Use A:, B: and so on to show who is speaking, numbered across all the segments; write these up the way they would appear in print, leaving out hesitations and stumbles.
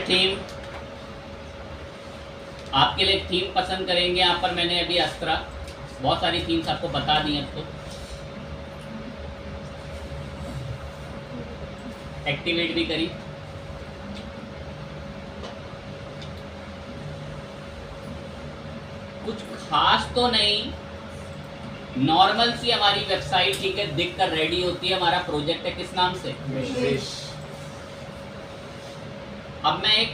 A: Theme, आपके लिए theme पसंद करेंगे। यहाँ पर मैंने अभी अस्त्रा बहुत सारी थीम्स आपको बता दी हैं। तो एक्टिवेट भी करी। कुछ खास तो नहीं, नॉर्मल सी हमारी वेबसाइट ठीक है दिख कर रेडी होती है। हमारा प्रोजेक्ट है किस नाम से? अब मैं एक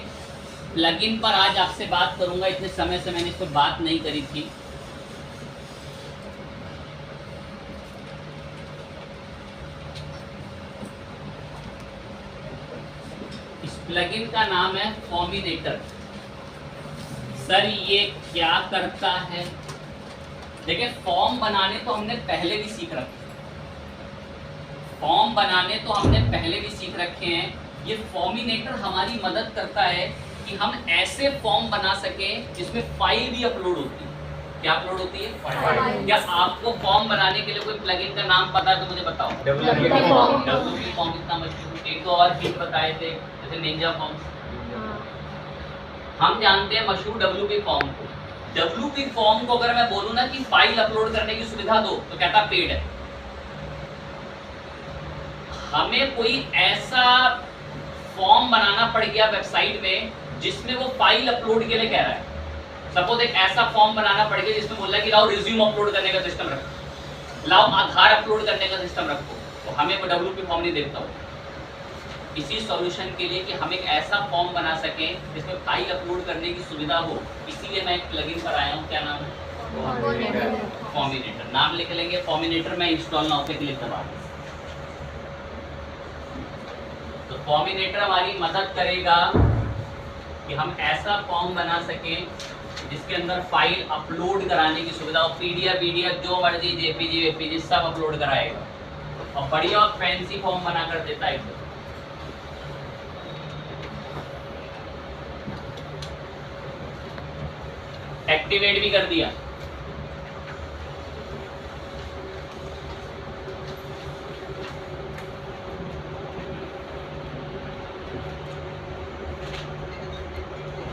A: प्लगइन पर आज आपसे बात करूंगा। इतने समय से मैंने इस पर बात नहीं करी थी। इस प्लगइन का नाम है फॉर्मिनेटर। सर ये क्या करता है? देखिए, फॉर्म बनाने तो हमने पहले भी सीख रखे हैं। ये फॉर्मिनेटर हमारी मदद करता है कि हम ऐसे फॉर्म बना सके जिसमें फाइल भी अपलोड होती है। क्या अपलोड होती है? फाइल। क्या आपको फॉर्म बनाने के लिए कोई प्लगइन का नाम पता है तो मुझे बताओ। WP फॉर्म इतना मशहूर। एक दो और हिंट बताए थे जैसे निंजा फॉर्म। हम जानते हैं मशहूर WP फॉर्म को। WP फॉर्म को अगर मैं बोलूं ना कि फाइल अपलोड करने की सुविधा दो तो कहता पेड है। हमें कोई ऐसा फॉर्म बनाना पड़ गया वेबसाइट में जिसमें वो फाइल अपलोड के लिए कह रहा है। सपोज एक ऐसा फॉर्म बनाना पड़ गया जिसमें बोल रहा है कि लाओ रिज्यूम अपलोड करने का सिस्टम रखो, लाओ आधार अपलोड करने का सिस्टम रखो, तो हमें वो WP फॉर्म नहीं देखता हो। इसी सॉल्यूशन के लिए कि हम एक ऐसा फॉर्म बना सकें जिसमें फाइल अपलोड करने की सुविधा हो, इसीलिए मैं एक प्लगइन पर आया हूँ। क्या नाम है? फॉर्मिनेटर। नाम लिख लेंगे फॉर्मिनेटर। मैं इंस्टॉल नाउ पे क्लिक करवा दूँ तो फॉर्मिनेटर हमारी मदद करेगा कि हम ऐसा फॉर्म बना सकें जिसके अंदर फाइल अपलोड कराने की सुविधा हो। PDF जो मर्जी, JPG वेपीजी सब अपलोड कराएगा और बढ़िया और फैंसी फॉर्म बना कर देता है। एक्टिवेट भी कर दिया।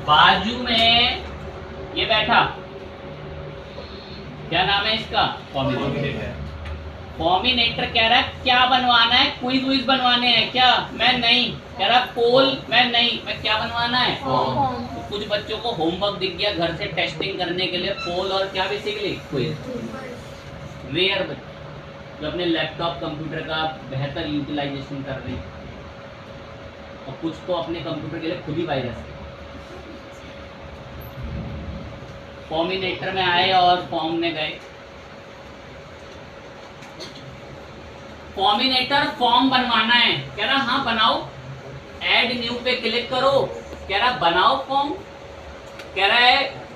A: बाजू में ये बैठा, क्या नाम है इसका? फॉर्मिनेटर। फॉर्मिनेटर कह रहा है क्या बनवाना है? क्विज बनवाने हैं क्या? मैं नहीं। कह रहा पोल, मैं नहीं। मैं क्या बनवाना है? तो कुछ बच्चों को होमवर्क दिख गया घर से टेस्टिंग करने के लिए, पोल और क्या बेसिकली क्विज। रेयर बच्चे जो अपने लैपटॉप कंप्यूटर का बेहतर यूटिलाइजेशन कर रहे हैं और कुछ तो अपने कंप्यूटर के लिए खुद ही वायरस है। फॉर्मिनेटर में आए और फॉर्म में गए। फॉर्मिनेटर फॉर्म बनवाना है, कह रहा हाँ बनाओ। ऐड न्यू पे क्लिक करो, कह रहा बनाओ फॉर्म। कह रहा है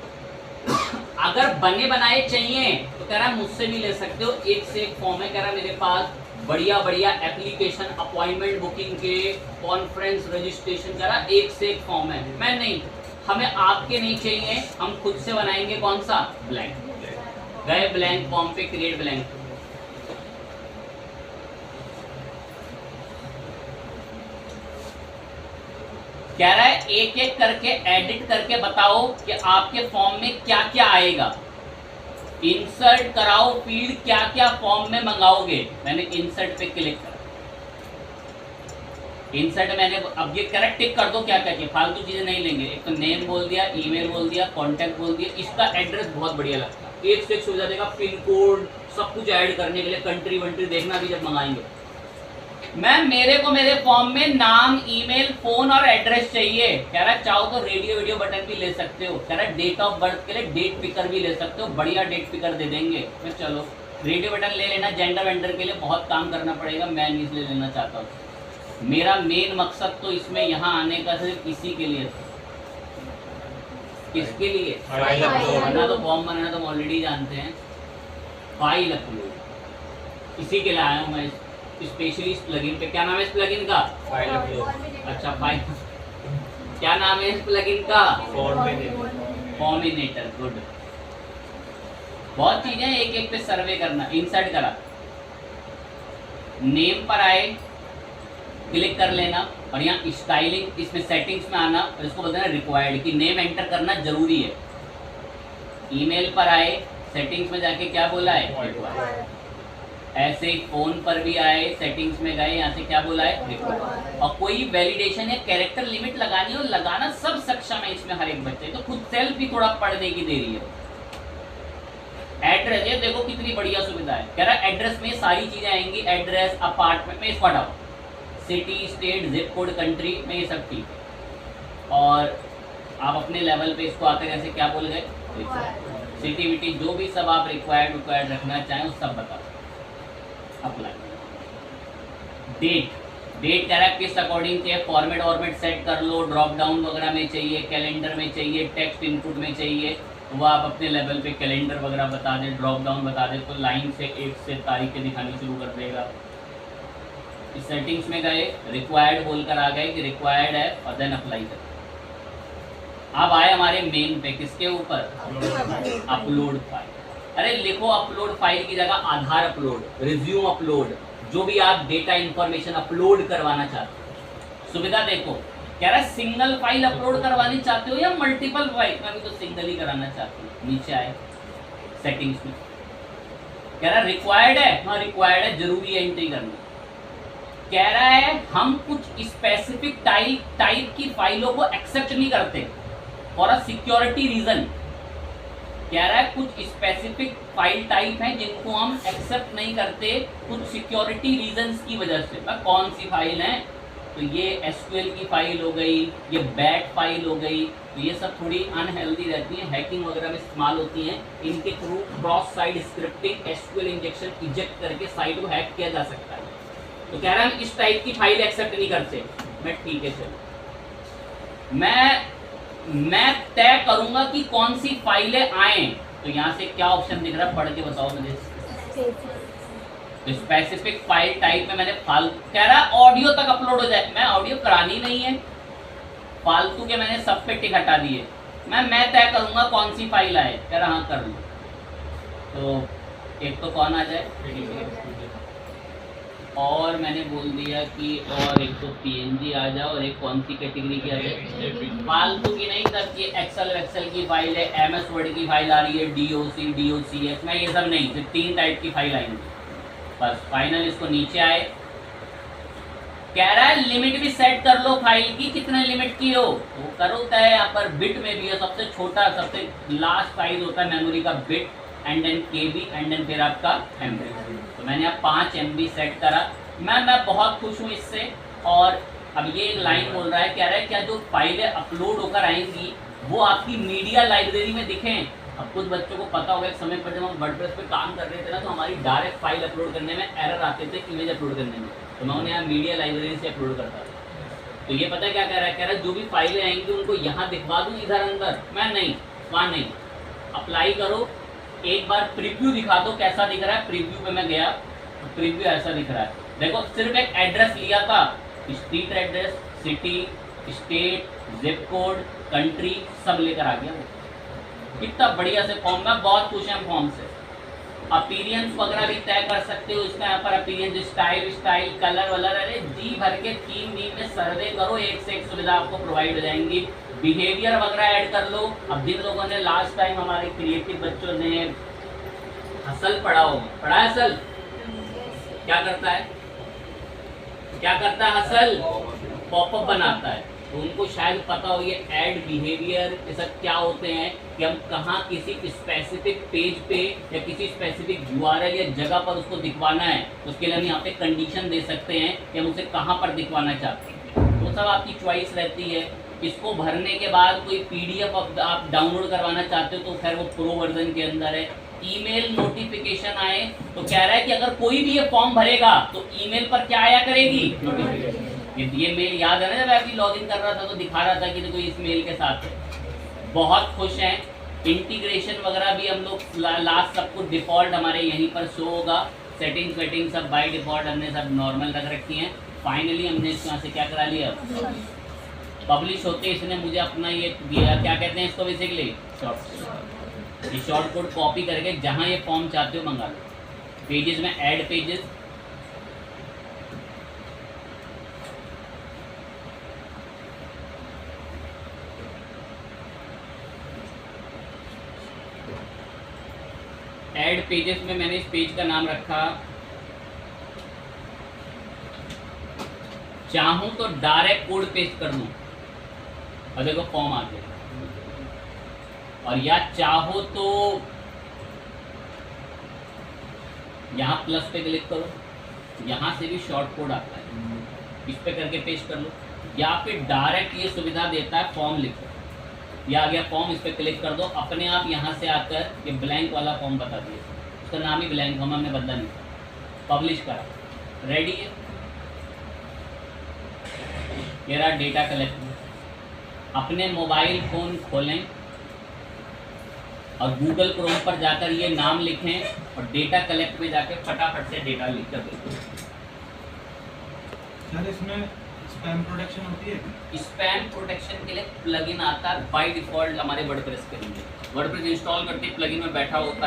A: अगर बने बनाए चाहिए तो कह रहा मुझसे भी ले सकते हो, एक से एक फॉर्म है। कह रहा मेरे पास बढ़िया बढ़िया एप्लीकेशन, अपॉइंटमेंट बुकिंग के, कॉन्फ्रेंस रजिस्ट्रेशन, कह रहा एक से एक फॉर्म है। मैं नहीं, हमें आपके नहीं चाहिए, हम खुद से बनाएंगे। कौन सा? ब्लैंक। गए ब्लैंक फॉर्म पे, क्रिएट ब्लैंक। कह रहा है एक एक करके एडिट करके बताओ कि आपके फॉर्म में क्या क्या आएगा। इंसर्ट कराओ फील्ड, क्या क्या फॉर्म में मंगाओगे। मैंने इंसर्ट पे क्लिक करा। इंसर्ट मैंने अब ये करेक्ट टिक कर दो क्या क्या किया, फालतू चीजें नहीं लेंगे। एक तो नेम बोल दिया, ईमेल बोल दिया, कॉन्टैक्ट बोल दिया। इसका एड्रेस बहुत बढ़िया लगता है, एक से एक सुविधा देगा, पिन कोड सब कुछ ऐड करने के लिए, कंट्री वंट्री देखना भी जब मंगाएंगे। मैम मेरे को मेरे फॉर्म में नाम, ईमेल, फोन और एड्रेस चाहिए। कह रहा चाहो तो रेडियो वीडियो बटन भी ले सकते हो। कह रहा डेट ऑफ बर्थ के लिए डेट पिकर भी ले सकते हो, बढ़िया डेट पिकर दे देंगे। मैं चलो रेडियो बटन ले लेना। जेंडर वेंडर के लिए बहुत काम करना पड़ेगा, मैं नहीं इसलिए लेना चाहता हूँ। मेरा मेन मकसद तो इसमें यहाँ आने का सिर्फ इसी के लिए था। किसके लिए? File upload. तो फॉर्म बनाना तो हम ऑलरेडी जानते हैं, फाइल अपलोड इसी के लिए आया हूँ मैं स्पेशली इस प्लगइन पे। क्या नाम है इस प्लगइन का? File upload. अच्छा फाइल, क्या नाम है इस प्लगइन का? फॉर्मिनेटर। गुड। बहुत चीजें एक एक पे सर्वे करना। इंसर्ट करा, नेम पर आए, क्लिक कर लेना, और यहाँ स्टाइलिंग इसमें सेटिंग्स में आना, और इसको बोलते हैं रिक्वायर्ड कि नेम एंटर करना जरूरी है। ईमेल पर आए, सेटिंग्स में जाके क्या बोला है, रिक्वायर्ड। ऐसे ही फोन पर भी आए, सेटिंग्स में गए, यहाँ से क्या बोला है, रिक्वायर्ड। और कोई वैलिडेशन या कैरेक्टर लिमिट लगानी हो, लगाना सब सक्षम है इसमें हर एक बच्चे, तो खुद सेल्फ भी थोड़ा पढ़ने की देरी है। एड्रेस, ये देखो कितनी बढ़िया सुविधा है, कह रहा एड्रेस में सारी चीजें आएंगी, एड्रेस, अपार्टमेंट में, इसको हटाओ, city, state, zip code, country में, ये सब ठीक है। और आप अपने लेवल पे इसको आकर ऐसे क्या बोल गए, सिटी विटी जो भी सब आप रिक्वायर्ड रखना चाहें वो सब बताओ। अप्लाई। डेट कह रहा है किस अकॉर्डिंग चाहिए, फॉर्मेट सेट कर लो, ड्रॉप डाउन वगैरह में चाहिए, कैलेंडर में चाहिए, टेक्स्ट इनपुट में चाहिए, वो आप अपने लेवल पे कैलेंडर वगैरह बता दें, ड्रॉप डाउन बता दें, तो लाइन से एक से तारीखें दिखानी शुरू कर देगा। इस सेटिंग्स में गए, रिक्वायर्ड बोलकर आ गए कि रिक्वायर्ड है, और देन अप्लाई करें। अब आए हमारे मेन पे, किसके ऊपर, अपलोड फाइल। अरे लिखो अपलोड फाइल की जगह आधार अपलोड, रिज्यूम अपलोड, जो भी आप डेटा इंफॉर्मेशन अपलोड करवाना चाहते हो। सुविधा देखो, कह रहा है सिंगल फाइल अपलोड करवानी चाहते हो या मल्टीपल फाइल, मैं भी तो सिंगल ही कराना चाहती हूँ। नीचे आए सेटिंग्स में, कह रहा है रिक्वायर्ड है, हाँ रिक्वायर्ड है, जरूरी है एंट्री करना। कह रहा है हम कुछ स्पेसिफिक टाइप की फाइलों को एक्सेप्ट नहीं करते फॉर अ सिक्योरिटी रीजन। कह रहा है कुछ स्पेसिफिक फाइल टाइप हैं जिनको हम एक्सेप्ट नहीं करते कुछ सिक्योरिटी रीजंस की वजह से। कौन सी फाइल है, तो ये एसक्यूएल की फाइल हो गई, ये बैट फाइल हो गई, तो ये सब थोड़ी अनहेल्दी रहती हैं, हैकिंग वगैरह में इस्तेमाल होती हैं। इनके through cross side scripting, SQL injection eject करके साइट को हैक किया जा सकता है। तो कह रहा है हम इस टाइप की फाइल एक्सेप्ट नहीं करते। मैं ठीक है चलो, मैं तय करूंगा कि कौन सी फाइलें आए। तो यहाँ से क्या ऑप्शन दिख रहा है, पढ़ के बताओ मुझे। स्पेसिफिक फाइल टाइप में मैंने फालतू, कह रहा ऑडियो तक अपलोड हो जाए, मैं ऑडियो करानी नहीं है, फालतू के मैंने सब पे टिक हटा दिए। मैं तय करूंगा कौन सी फाइल आए, कह रहा हाँ कर लो। तो एक तो कौन आ जाए, और मैंने बोल दिया कि और एक तो पीएनजी आ जाओ, और एक कौन सी कैटेगरी की आ जाए, फालतू की नहीं, सब ये एक्सेल की फाइल है, एमएस वर्ड की फाइल आ रही है, डीओसी डीओसीएस, मैं ये सब नहीं, सिर्फ 3 टाइप की फाइल आएंगी बस। फाइनल इसको नीचे आए, कह रहा है लिमिट भी सेट कर लो फाइल की, कितने लिमिट की हो वो करो तय। यहाँ पर बिट में भी है, सबसे छोटा सबसे लास्ट साइज होता है मेमोरी का bit, and then KB, and then फिर आपका एमबी। तो मैंने यहाँ 5 MB सेट करा। मैं बहुत खुश हूँ इससे। और अब ये एक लाइन बोल रहा है, कह रहा है क्या जो फाइलें अपलोड होकर आएंगी वो आपकी मीडिया लाइब्रेरी में दिखें। अब कुछ बच्चों को पता होगा एक समय पर जब हम वर्डप्रेस पे काम कर रहे थे ना, तो हमारी डायरेक्ट फाइल अपलोड करने में एरर आते थे, इमेज अपलोड करने में, तो मैं उन्हें यहाँ मीडिया लाइब्रेरी से अपलोड करता था। तो ये पता है क्या कह रहा है, कह रहा है जो भी फाइलें आएंगी उनको यहाँ दिखवा दूँ इधर अंदर, मैं नहीं, वहाँ नहीं, अप्लाई करो, एक बार प्रीव्यू दिखा दो कैसा दिख रहा है। प्रीव्यू पे मैं गया तो प्रीव्यू ऐसा दिख रहा है, देखो सिर्फ एक एड्रेस लिया था, street address, city, state, zip code, country सब लेकर आ गया। कितना बढ़िया से फॉर्म, मैं बहुत खुश है फॉर्म से। अपीरियंस वगैरह भी तय कर सकते हो इसका, यहाँ पर अपीरियंस, स्टाइल, कलर वलर, अरे जी भर के 3 दिन में सर्वे करो, एक से एक सुविधा आपको प्रोवाइड हो जाएंगी। बिहेवियर वगैरह ऐड कर लो। अब जिन लोगों ने लास्ट टाइम हमारे क्रिएटिव बच्चों ने हसल पढ़ा है, हसल क्या करता है, हसल पॉपअप बनाता है, तो उनको शायद पता हो ये ऐड, बिहेवियर, ये सब क्या होते हैं, कि हम कहाँ किसी स्पेसिफिक पेज पे या किसी स्पेसिफिक URL या जगह पर उसको दिखवाना है, उसके लिए हम यहाँ पे कंडीशन दे सकते हैं कि हम उसे कहाँ पर दिखवाना चाहते हैं। तो सब आपकी चॉइस रहती है। इसको भरने के बाद कोई PDF आप डाउनलोड करवाना चाहते हो तो खैर वो प्रो वर्जन के अंदर है। ईमेल नोटिफिकेशन आए तो कह रहा है कि अगर कोई भी ये फॉर्म भरेगा तो ईमेल पर क्या आया करेगी, नोटिफिकेशन। ये मेल याद है ना, जब अभी लॉगिन कर रहा था तो दिखा रहा था कि देखो इस मेल के साथ है। बहुत खुश हैं। इंटीग्रेशन वगैरह भी हम लोग लास्ट सब कुछ डिफ़ॉल्ट हमारे यहीं पर शो होगा। सेटिंग सब बाय डिफ़ॉल्ट हमने सब नॉर्मल रख रखी हैं। फाइनली हमने इसको यहाँ से क्या करा लिया, पब्लिश होते इसने मुझे अपना ये दिया, क्या कहते हैं इसको बेसिकली, शॉर्ट। ये शॉर्ट कोड कॉपी करके जहाँ ये फॉर्म चाहते हो मंगा लो। पेजेस में ऐड पेजेस, ऐड पेजेस में मैंने इस पेज का नाम रखा, चाहूं तो डायरेक्ट कोड पेस्ट कर दूं और देखो फॉर्म आ गया, और या चाहो तो यहाँ प्लस पे क्लिक करो, यहाँ से भी शॉर्ट कोड आता है, इस पे करके पेस्ट कर लो, या फिर डायरेक्ट ये सुविधा देता है फॉर्म लिखो, ये आ गया फॉर्म, इस पे क्लिक कर दो, अपने आप यहाँ से आकर ये ब्लैंक वाला फॉर्म बता दिया, उसका नाम ही ब्लैंक फॉर्म, हमने बदला नहीं, पब्लिश करा, रेडी है। ये रहा डेटा कलेक्ट। अपने मोबाइल फ़ोन खोलें और गूगल क्रोम पर जाकर ये नाम लिखें और डेटा कलेक्ट में जाकर फटाफट से डेटा लिख कर दें।
B: सर इसमें स्पैम प्रोटेक्शन होती है?
A: स्पैम प्रोटेक्शन के लिए प्लगइन आता है बाय डिफ़ॉल्ट हमारे वर्डप्रेस के लिए। वर्डप्रेस इंस्टॉल करते ही प्लगइन में बैठा होता है।